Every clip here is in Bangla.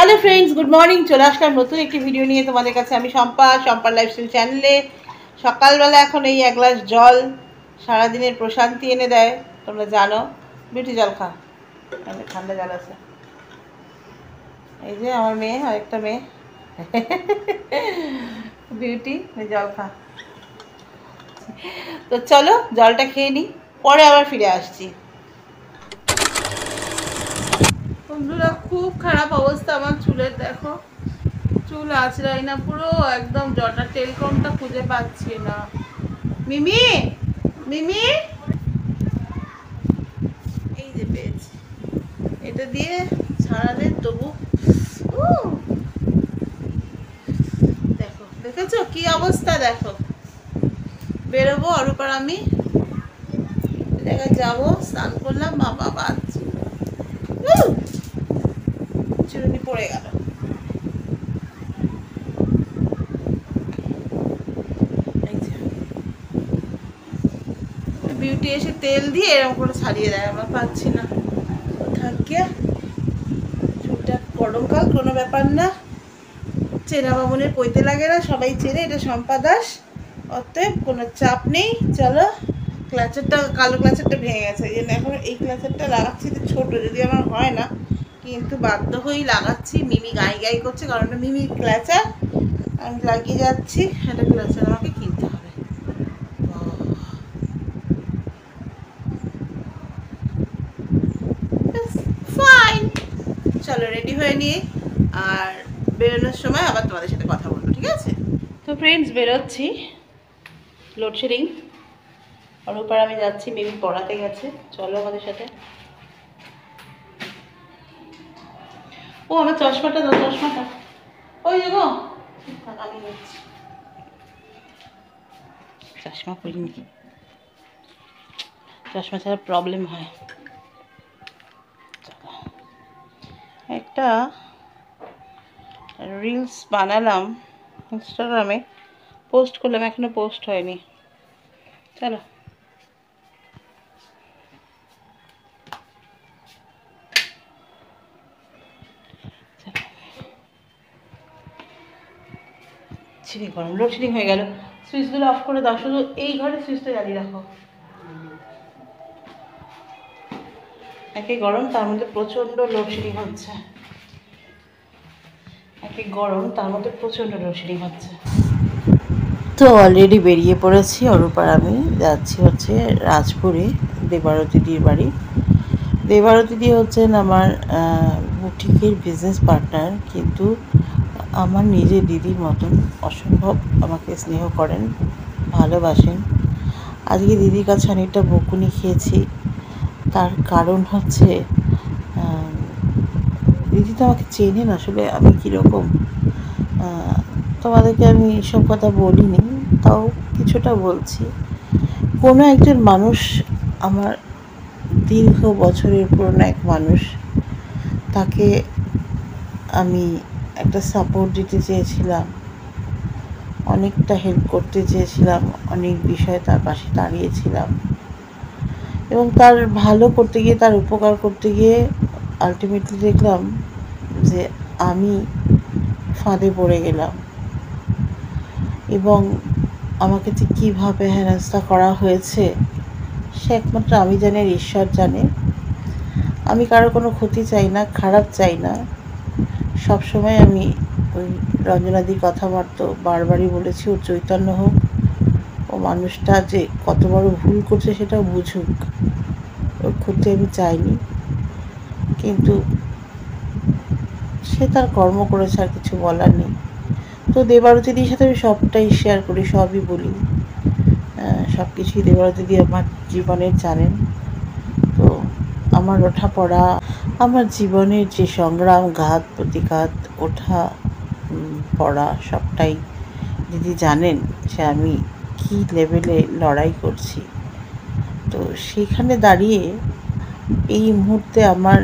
हेलो फ्रेंड्स गुड मर्निंग चले आसलाम नतून एक भिडियो निये तोमादेर काछे आमी शम्पार लाइफस्टाइल चैनेले सकालबेला एखन এই এক গ্লাস জল সারা দিনের প্রশান্তি এনে দেয় তোমরা জানো বিউটি জল খা মানে ঠান্ডা জল আছে এই যে আমার মেয়ে আরেকটা মেয়ে বিউটি জল খা তো চলো জলটা খেয়ে নি পরে আবার ফিরে আসছি বন্ধুরা খুব খারাপ অবস্থা আমার চুলের দেখো চুল আঁচড়াই না পুরো একদম জটা টেলকমটা খুঁজে পাচ্ছি না মিমি মিমি এই যে পেয়েছি এটা দিয়ে ছাড়ালে তবু দেখো দেখেছো কি অবস্থা দেখো বেরোবো অরূপার আমি জায়গায় যাবো স্নান করলাম মা বাবা চুরুনি পড়ে গেল বিউটি এসে তেল দিয়ে এরকম করে ছাড়িয়ে দেয় আমরা পাচ্ছি না থাকে চুলটা গরমকাল কোনো ব্যাপার না চেনা বামনের কইতে লাগে না সবাই চেনে এটা শম্পা দাস অতএব কোনো চাপ নেই চলো ক্লাচারটা কালো ক্লাচারটা ভেঙে গেছে এই জন্য এখন এই ক্লাচারটা লাগাচ্ছি তো ছোটো যদি আমার হয় না কিন্তু বাধ্য হয়েই লাগাচ্ছি মিমি গাই গাই করছে কারণ মিমি ক্লাচার আমি লাগিয়ে যাচ্ছি এটা ক্লাচার আমাকে কিনতে হবে ফাইন চলো রেডি হয়ে নিয়ে আর বেরোনোর সময় আবার তোমাদের সাথে কথা বলবো ঠিক আছে তো ফ্রেন্ডস বেরোচ্ছি লোডশেডিং আর উপর আমি যাচ্ছি মিমি পড়াতে গেছে চলো আমাদের সাথে ও আমার চশমাটা দাও চশমাটা ওই দেখো আমি যাচ্ছি চশমা পরিনি চশমা ছাড়া প্রবলেম হয় একটা রিলস বানালাম ইনস্টাগ্রামে পোস্ট করলাম এখনো পোস্ট হয়নি চলো গরম লোডশেডিং হয়ে গেল সুইচগুলো অফ করে দাও শুধু এই ঘরে সুইচটা জ্বালিয়ে রাখো একে গরম তার মধ্যে প্রচণ্ড লোডশেডিং হচ্ছে একে গরম তার মধ্যে প্রচণ্ড লোডশেডিং হচ্ছে তো অলরেডি বেরিয়ে পড়েছি অরূপার আমি যাচ্ছি হচ্ছে রাজপুরে দেবারতী দিদির বাড়ি দেবারতী দিদি হচ্ছেন আমার বুটিকের বিজনেস পার্টনার কিন্তু আমার নিজের দিদির মতন অসম্ভব আমাকে স্নেহ করেন ভালোবাসেন আজকে দিদির কাছে অনেকটা বকুনি খেয়েছি তার কারণ হচ্ছে দিদি তো আমাকে চেনেন আসলে আমি কীরকম তোমাদেরকে আমি এসব কথা বলিনি তাও কিছুটা বলছি কোনো একজন মানুষ আমার দীর্ঘ বছরের পুরনো এক মানুষ তাকে আমি একটা সাপোর্ট দিতে চেয়েছিলাম অনেকটা হেল্প করতে চেয়েছিলাম অনেক বিষয়ে তার পাশে দাঁড়িয়েছিলাম এবং তার ভালো করতে গিয়ে তার উপকার করতে গিয়ে আলটিমেটলি দেখলাম যে আমি ফাঁদে পড়ে গেলাম এবং আমাকে যে কীভাবে হেনস্থা করা হয়েছে সে একমাত্র আমি জানি আর ঈশ্বর জানে আমি কারো কোনো ক্ষতি চাই না খারাপ চাই না সবসময় আমি ওই রঞ্জনাদির কথা মাত্র বারবারই বলেছি ওর চৈতন্য হোক ও মানুষটা যে কত বড় ভুল করছে সেটাও বুঝুক ওর ক্ষতি আমি চাইনি কিন্তু সে তার কর্ম করেছে আর কিছু বলার নেই তো দেবারতী দিদির সাথে আমি সবটাই শেয়ার করি সবই বলি সব কিছুই দেবারতী দিদি আমার জীবনের জানেন তো আমার ওঠা পড়া আমার জীবনের যে সংগ্রাম ঘাত প্রতিঘাত ওঠা পড়া সবটাই দিদি জানেন যে আমি কী লেভেলে লড়াই করছি তো সেইখানে দাঁড়িয়ে এই মুহূর্তে আমার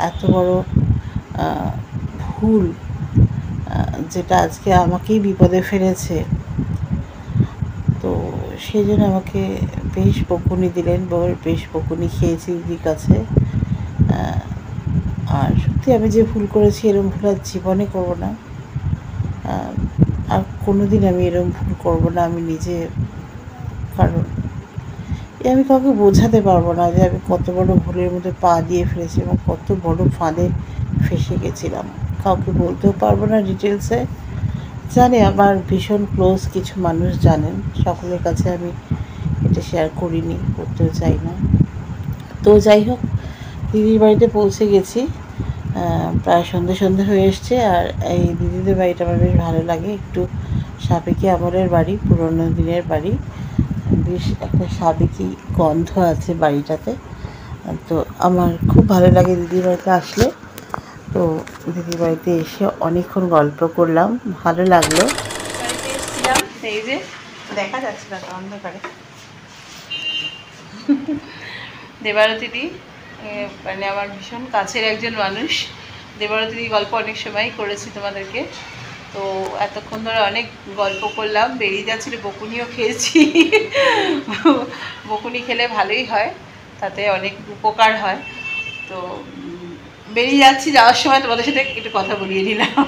এত বড় ভুল যেটা আজকে আমাকেই বিপদে ফেলেছে তো সেই জন্য আমাকে বেশ বকুনি দিলেন বেশ বকুনি খেয়েছি দিদির কাছে আর সত্যি আমি যে ভুল করেছি এরকম ভুল আর জীবনে করবো না। আর কোনো দিন আমি এরকম ভুল করবো না আমি নিজে। কারণ আমি কাউকে বোঝাতে পারবো না যে আমি কত বড় ভুলের মধ্যে পা দিয়ে ফেলেছি এবং কত বড় ফাঁদে ফেঁসে গেছিলাম। কাউকে বলতেও পারবো না ডিটেলসে। জানি আমার ভীষণ ক্লোজ কিছু মানুষ জানেন, সকলের কাছে আমি এটা শেয়ার করিনি, করতেও চাই না। তো যাই হোক, দিদির বাড়িতে পৌঁছে গেছি। প্রায় সন্ধে হয়ে এসছে। আর এই দিদিদের বাড়িটা আমার বেশ ভালো লাগে। একটু সাবেকি আমলের বাড়ি, পুরোনো দিনের বাড়ি। বেশ একটা সাবেকি গন্ধ আছে বাড়িটাতে। তো আমার খুব ভালো লাগে দিদির বাড়িতে আসলে। তো দিদির বাড়িতে এসে অনেকক্ষণ গল্প করলাম, ভালো লাগলো। বাড়িতে এসেছিলাম, এই যে দেখা যাচ্ছে না তো অন্ধকারে, দেবারতিদি মানে আমার ভীষণ কাছের একজন মানুষ। দেবারতিদি গল্প অনেক সময় করেছি তোমাদেরকে। তো এতক্ষণ ধরে অনেক গল্প করলাম, বেরিয়ে যাচ্ছিল, বকুনিও খেয়েছি। বকুনি খেলে ভালোই হয়, তাতে অনেক উপকার হয়। তো বেরিয়ে যাচ্ছি, যাওয়ার সময় তোমাদের সাথে একটু কথা বলিয়ে নিলাম।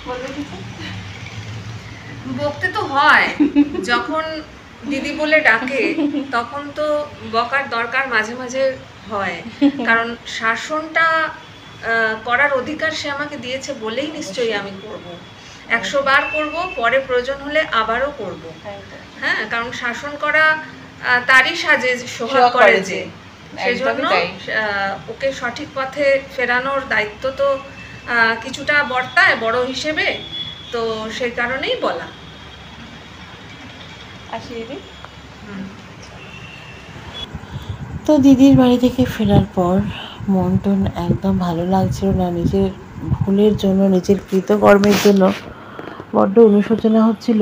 বলবে কিছু? বকতে তো হয়, যখন দিদি বলে ডাকে তখন তো বকার দরকার মাঝে মাঝে হয়, কারণ শাসনটা করার অধিকার সে আমাকে দিয়েছে বলেই নিশ্চয়ই আমি করব। 100 বার করব, পরে প্রয়োজন হলে আবারও করব। হ্যাঁ, কারণ শাসন করা তারই সাজে সোহাগ করে যে, সেজন্য ওকে সঠিক পথে ফেরানোর দায়িত্ব তো কিছুটা বর্তায় বড় হিসেবে। তো সেই কারণেই বলা। তো দিদির বাড়ি থেকে ফেরার পর মন টন একদম ভালো লাগছিল না। নিজের ভুলের জন্য, নিজের কৃতকর্মের জন্য বড্ড অনুশোচনা হচ্ছিল।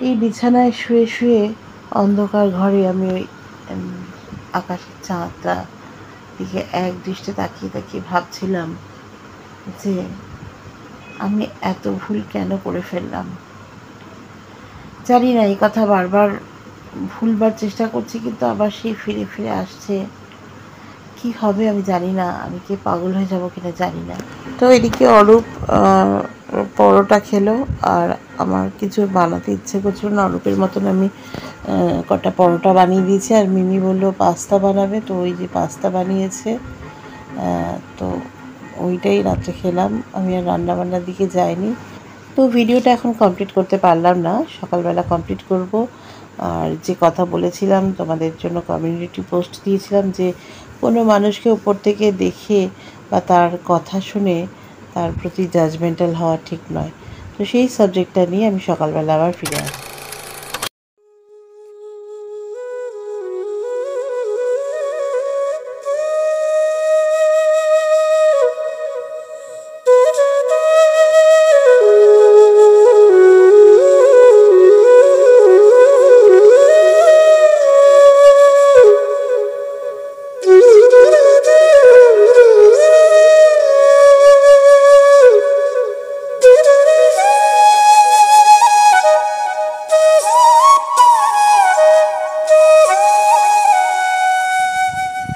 এই বিছানায় শুয়ে শুয়ে অন্ধকার ঘরে আমি ওই আকাশের চাঁদটা দিকে এক দৃষ্টে তাকিয়ে তাকিয়ে ভাবছিলাম যে আমি এত ভুল কেন করে ফেললাম। জানি না, এই কথা বারবার ভুলবার চেষ্টা করছি, কিন্তু আবার সেই ফিরে ফিরে আসছে। কি হবে আমি জানি না, আমি কি পাগল হয়ে যাব কিনা জানি না। তো এদিকে অরূপ পরোটা খেলো, আর আমার কিছু বানাতে ইচ্ছে করছিল না। অরূপের মতন আমি কটা পরোটা বানিয়ে দিয়েছি, আর মিমি বললো পাস্তা বানাবে, তো ওই যে পাস্তা বানিয়েছে। তো ওইটাই রাত্রে খেলাম, আমি আর রান্নাবান্নার দিকে যাইনি। তো ভিডিওটা এখন কমপ্লিট করতে পারলাম না, সকালবেলা কমপ্লিট করব। আর যে কথা বলেছিলাম তোমাদের জন্য, কমিউনিটি পোস্ট দিয়েছিলাম যে কোনো মানুষকে উপর থেকে দেখে বা তার কথা শুনে তার প্রতি জাজমেন্টাল হওয়া ঠিক নয়। তো সেই সাবজেক্টটা নিয়ে আমি সকালবেলা আবার ফিরে আসি।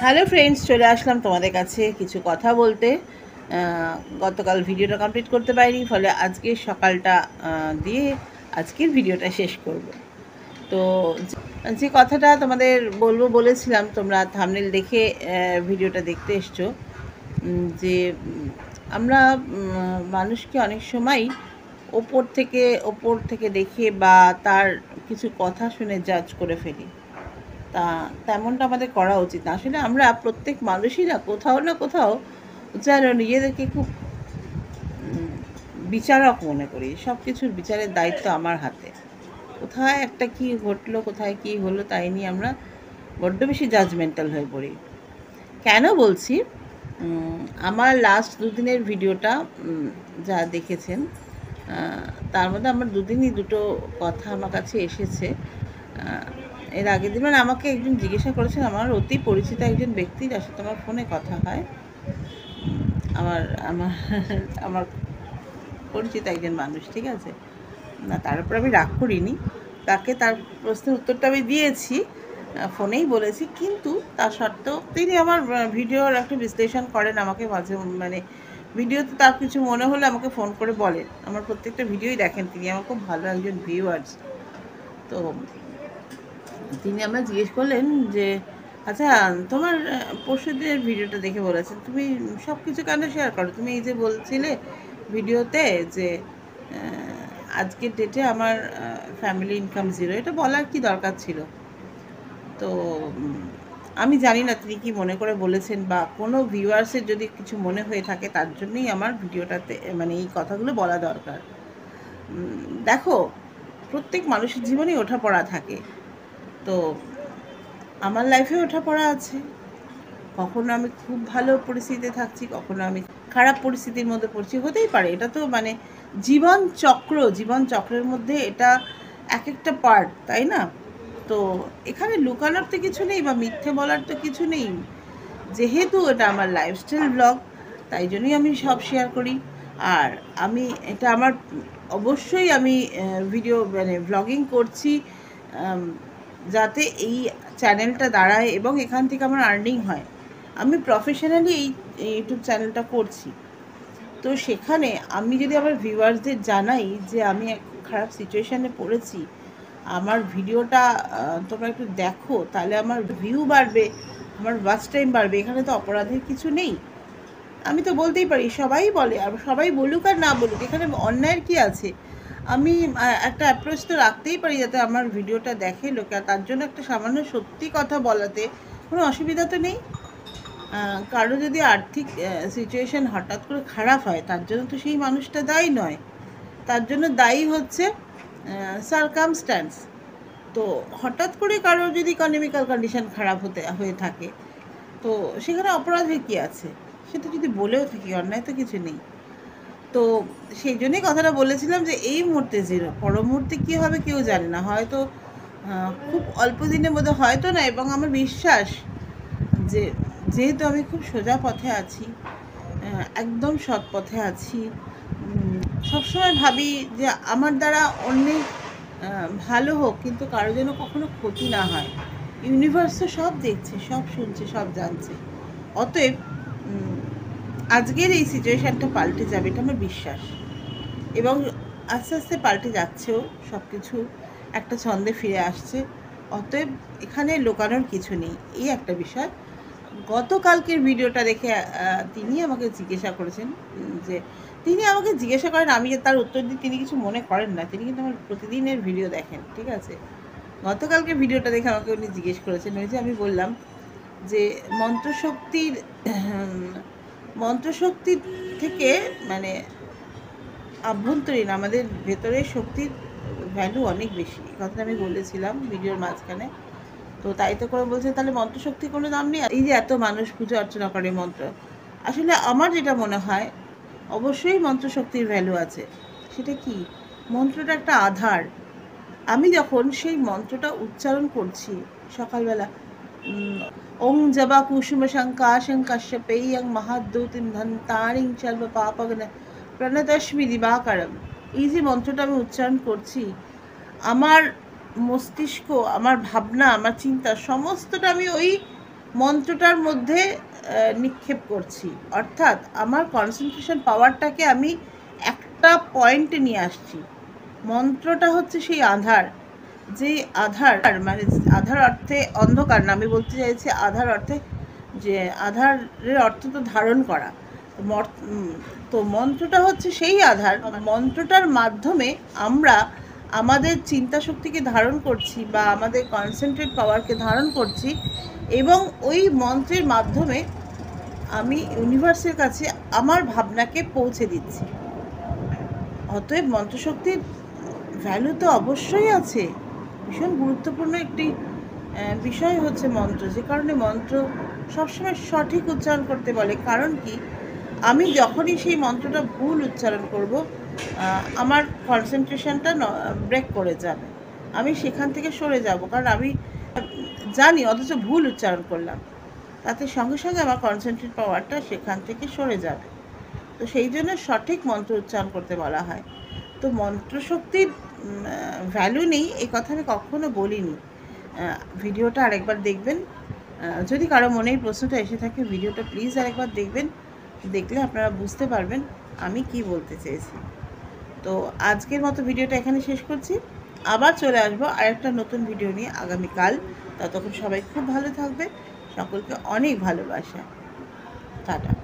হ্যালো ফ্রেন্ডস, চলে আসলাম তোমাদের কাছে কিছু কথা বলতে। গতকাল ভিডিওটা কমপ্লিট করতে পারিনি, ফলে আজকে সকালটা দিয়ে আজকের ভিডিওটা শেষ করব। তো যে কথাটা তোমাদের বলেছিলাম, তোমরা থাম্বনেল দেখে ভিডিওটা দেখতে এসছো, যে আমরা মানুষকে অনেক সময় ওপর থেকে দেখে বা তার কিছু কথা শুনে জাজ করে ফেলি। তা তেমনটা আমাদের করা উচিত না। আসলে আমরা প্রত্যেক মানুষই না কোথাও যেন নিজেদেরকে খুব বিচারক মনে করি। সব কিছুর বিচারের দায়িত্ব আমার হাতে। কোথায় একটা কি ঘটলো, কোথায় কি হলো, তাই নিয়ে আমরা বড্ড বেশি জাজমেন্টাল হয়ে পড়ি। কেন বলছি, আমার লাস্ট দুদিনের ভিডিওটা যা দেখেছেন, তার মধ্যে আমার দুদিনই দুটো কথা আমার কাছে এসেছে। এর আগের দিন মানে আমাকে একজন জিজ্ঞাসা করেছেন, আমার অতি পরিচিত একজন ব্যক্তি, যার সাথে আমার ফোনে কথা হয়, আমার আমার আমার পরিচিত একজন মানুষ, ঠিক আছে না, তার উপর আমি রাগ করিনি, তাকে তার প্রশ্নের উত্তরটা আমি দিয়েছি। ফোনেই বলেছি, কিন্তু তা সত্ত্বেও তিনি আমার ভিডিওর একটা বিশ্লেষণ করেন আমাকে মাঝে, মানে ভিডিওতে তার কিছু মনে হলে আমাকে ফোন করে বলেন। আমার প্রত্যেকটা ভিডিওই দেখেন তিনি, আমার খুব ভালো একজন ভিউয়ার্স। তো তিনি আমায় জিজ্ঞেস করলেন যে আচ্ছা, তোমার পরশুদিনের ভিডিওটা দেখে বলেছেন তুমি সব কিছু কেন শেয়ার করো, তুমি এই যে বলছিলে ভিডিওতে যে আজকের ডেটে আমার ফ্যামিলি ইনকাম জিরো, এটা বলার কি দরকার ছিল? তো আমি জানি না তিনি কি মনে করে বলেছেন, বা কোনো ভিউয়ার্সের যদি কিছু মনে হয়ে থাকে তার জন্যই আমার ভিডিওটাতে মানে এই কথাগুলো বলা দরকার। দেখো, প্রত্যেক মানুষের জীবনেই ওঠাপড়া থাকে। তো আমার লাইফে ওঠাপড়া আছে। কখনো আমি খুব ভালো পরিস্থিতিতে থাকছি, কখনো আমি খারাপ পরিস্থিতির মধ্যে পড়ছি, হতেই পারে। এটা তো মানে জীবন চক্রের মধ্যে এটা এক একটা পার্ট, তাই না? তো এখানে লুকানোর তো কিছু নেই, বা মিথ্যে বলার তো কিছু নেই। যেহেতু এটা আমার লাইফস্টাইল ব্লগ, তাই জন্যই আমি সব শেয়ার করি। আর আমি এটা আমার অবশ্যই আমি ভিডিও মানে ব্লগিং করছি যাতে এই চ্যানেলটা দাঁড়ায় এবং এখান থেকে আমার আর্নিং হয়। আমি প্রফেশনালি এই ইউটিউব চ্যানেলটা করছি। তো সেখানে আমি যদি আমার ভিউয়ার্সদের জানাই যে আমি এক খারাপ সিচুয়েশানে পড়েছি, আমার ভিডিওটা তোমরা একটু দেখো, তাহলে আমার ভিউ বাড়বে, আমার ওয়াচ টাইম বাড়বে, এখানে তো অপরাধের কিছু নেই। আমি তো বলতেই পারি, সবাই বলে, আর সবাই বলুক আর না বলুক, এখানে অন্যায়ের কি আছে? আমি একটা অ্যাপ্রোচ তো রাখতেই পারি যাতে আমার ভিডিওটা দেখে লোকে, আর তার জন্য একটা সামান্য সত্যি কথা বলাতে কোনো অসুবিধা তো নেই। কারো যদি আর্থিক সিচুয়েশান হঠাৎ করে খারাপ হয়, তার জন্য তো সেই মানুষটা দায়ী নয়, তার জন্য দায়ী হচ্ছে সারকামস্ট্যান্স। তো হঠাৎ করে কারোর যদি ইকোনমিক্যাল কন্ডিশন খারাপ হয়ে থাকে, তো সেখানে অপরাধের কী আছে? সেটা যদি বলেও থাকি, অন্যায় তো কিছু নেই। তো সেই জন্যই কথাটা বলেছিলাম যে এই মুহূর্তে জিরো, পর মুহূর্তে কী হবে কেউ জানে না। হয়তো খুব অল্প দিনের মধ্যে, হয়তো না, এবং আমার বিশ্বাস যে যেহেতু আমি খুব সোজা পথে আছি, একদম সৎ পথে আছি, সবসময় ভাবি যে আমার দ্বারা অন্যের ভালো হোক, কিন্তু কারো যেন কখনো ক্ষতি না হয়। ইউনিভার্স তো সব দেখছে, সব শুনছে, সব জানছে। অতএব আজকের এই সিচুয়েশানটা পাল্টে যাবে, এটা আমার বিশ্বাস, এবং আস্তে আস্তে পাল্টে যাচ্ছেও সব কিছু, একটা ছন্দে ফিরে আসছে। অতএব এখানে লুকানোর কিছু নেই, এই একটা বিষয়। গতকালকের ভিডিওটা দেখে তিনি আমাকে জিজ্ঞাসা করেছেন যে তিনি আমাকে জিজ্ঞাসা করেন, আমি যে তার উত্তর দিই তিনি কিছু মনে করেন না, তিনি কিন্তু আমার প্রতিদিনের ভিডিও দেখেন, ঠিক আছে? গতকালকে ভিডিওটা দেখে আমাকে উনি জিজ্ঞেস করেছেন, ওই যে আমি বললাম যে মন্ত্রশক্তি থেকে মানে আভ্যন্তরীণ আমাদের ভেতরের শক্তির ভ্যালু অনেক বেশি, এই কথাটা আমি বলেছিলাম ভিডিওর মাঝখানে। তো তাই তো করে বলছে তাহলে মন্ত্রশক্তির কোনো দাম নেই? এই যে এত মানুষ পুজো অর্চনা করে মন্ত্র, আসলে আমার যেটা মনে হয় অবশ্যই মন্ত্রশক্তির ভ্যালু আছে। সেটা কি? মন্ত্রটা একটা আধার। আমি যখন সেই মন্ত্রটা উচ্চারণ করছি সকালবেলা, ওং জবা কুসুম শঙ্কাশং কাশ্যপেয়ং মহাদ্যুতিম ধন্তারিং সর্ব পাপগ্ন প্রণতস্মি দিবাকরম, এই যে মন্ত্রটা আমি উচ্চারণ করছি, আমার মস্তিষ্ক, আমার ভাবনা, আমার চিন্তা সমস্তটা আমি ওই মন্ত্রটার মধ্যে নিক্ষেপ করছি। অর্থাৎ আমার কনসেন্ট্রেশন পাওয়ারটাকে আমি একটা পয়েন্টে নিয়ে আসছি। মন্ত্রটা হচ্ছে সেই আধার, যে আধার মানে আধার অর্থে অন্ধকার না, আমি বলতে চাইছি আধার অর্থে যে আধারের অর্থ তো ধারণ করা। তো মন্ত্রটা হচ্ছে সেই আধার, মন্ত্রটার মাধ্যমে আমরা আমাদের চিন্তা শক্তিকে ধারণ করছি, বা আমাদের কনসেন্ট্রেট পাওয়ারকে ধারণ করছি, এবং ওই মন্ত্রের মাধ্যমে আমি ইউনিভার্সের কাছে আমার ভাবনাকে পৌঁছে দিচ্ছি। অতএব মন্ত্রশক্তির ভ্যালু তো অবশ্যই আছে, ভীষণ গুরুত্বপূর্ণ একটি বিষয় হচ্ছে মন্ত্র, যে কারণে মন্ত্র সবসময় সঠিক উচ্চারণ করতে বলে। কারণ কি, আমি যখনই সেই মন্ত্রটা ভুল উচ্চারণ করব, আমার কনসেন্ট্রেশনটা ব্রেক করে যাবে, আমি সেখান থেকে সরে যাব, কারণ আমি জানি অথচ ভুল উচ্চারণ করলাম, তাতে সঙ্গে সঙ্গে আমার কনসেন্ট্রেট পাওয়ারটা সেখান থেকে সরে যাবে। তো সেই জন্য সঠিক মন্ত্র উচ্চারণ করতে বলা হয়। তো মন্ত্রশক্তির ভ্যালু নেই এই কথা আমি কখনো বলিনি। ভিডিওটা আরেকবার দেখবেন। যদি কারো মনে এই প্রশ্নটা এসে থাকে, ভিডিওটা প্লিজ আরেকবার দেখবেন। দেখলে আপনারা বুঝতে পারবেন আমি কি বলতে চেয়েছি। তো আজকের মতো ভিডিওটা এখানে শেষ করছি। আবার চলে আসবো আরেকটা নতুন ভিডিও নিয়ে আগামীকাল। ততক্ষণ সবাই খুব ভালো থাকবে। সকলকে অনেক ভালোবাসা। টাটা।